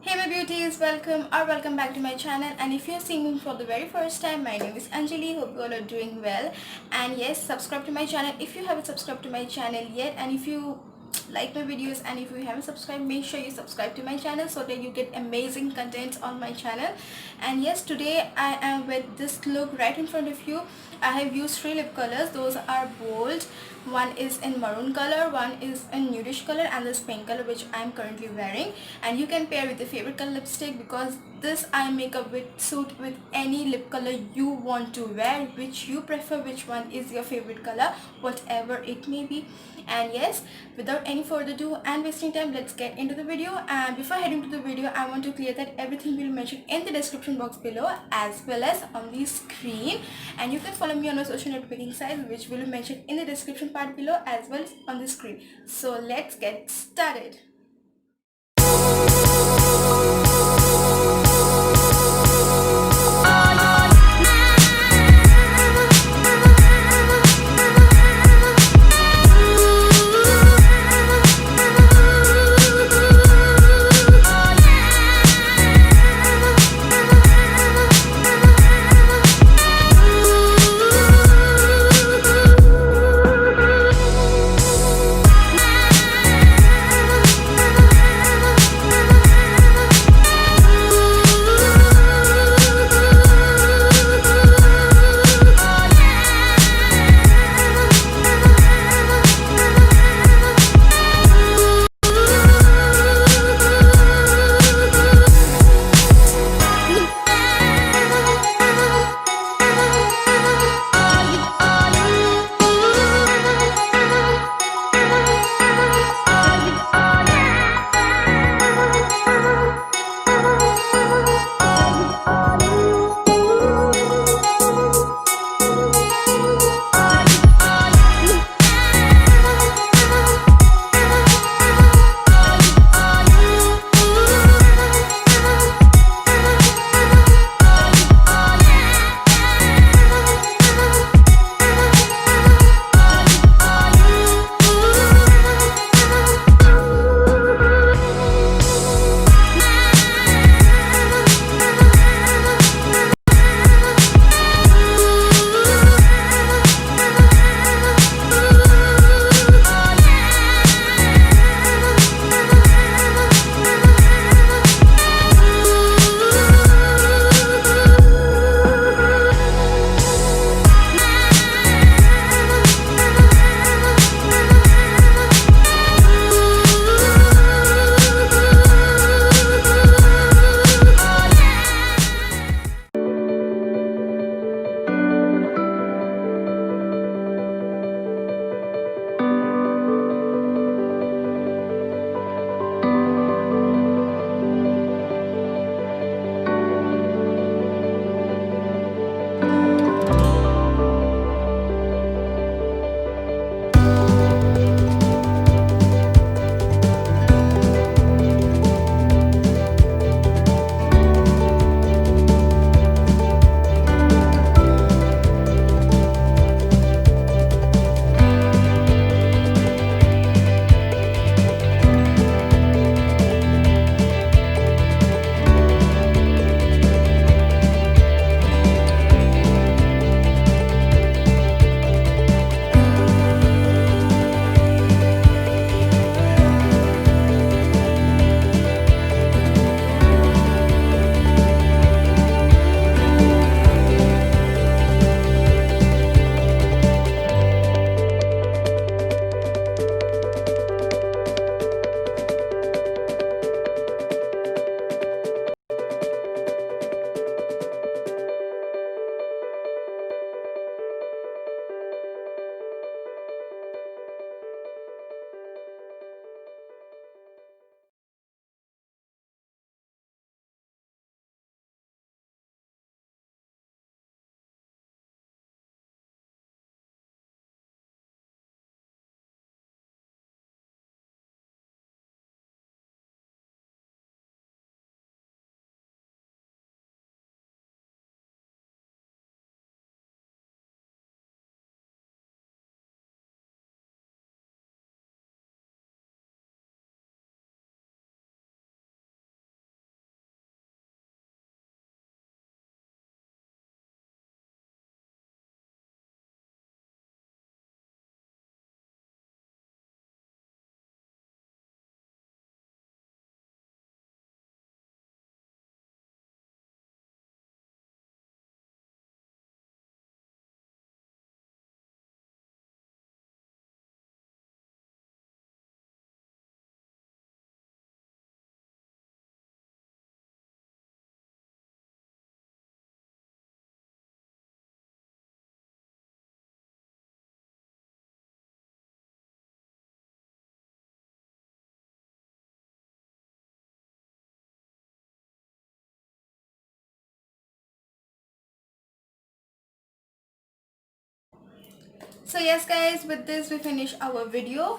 Hey my beauties, welcome back to my channel. And if you're seeing me for the very first time, my name is Anjali. Hope you all are doing well. And yes, subscribe to my channel if you haven't subscribed to my channel yet. And if you like my videos and if you haven't subscribed, make sure you subscribe to my channel so that you get amazing contents on my channel. And yes, today I am with this look right in front of you. I have used three lip colors. Those are bold. One is in maroon color, one is in nudish color, and this pink color which I am currently wearing. And you can pair with your favorite color lipstick because this eye makeup will suit with any lip color you want to wear, which you prefer, which one is your favorite color, whatever it may be. And yes, without any further ado and wasting time, let's get into the video. And before heading to the video, I want to clear that everything will be mentioned in the description box below as well as on the screen. And you can follow me on my social networking site, which will be mentioned in the description part below as well as on the screen. So let's get started. So yes guys, with this we finish our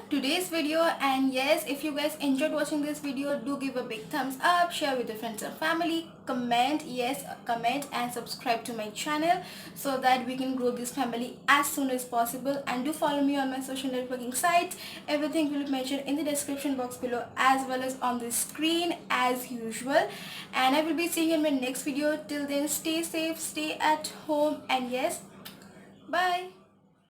today's video. And yes, if you guys enjoyed watching this video, do give a big thumbs up, share with your friends and family, comment, yes, comment and subscribe to my channel so that we can grow this family as soon as possible. And do follow me on my social networking sites. Everything will be mentioned in the description box below as well as on the screen as usual. And I will be seeing you in my next video. Till then, stay safe, stay at home, and yes, bye.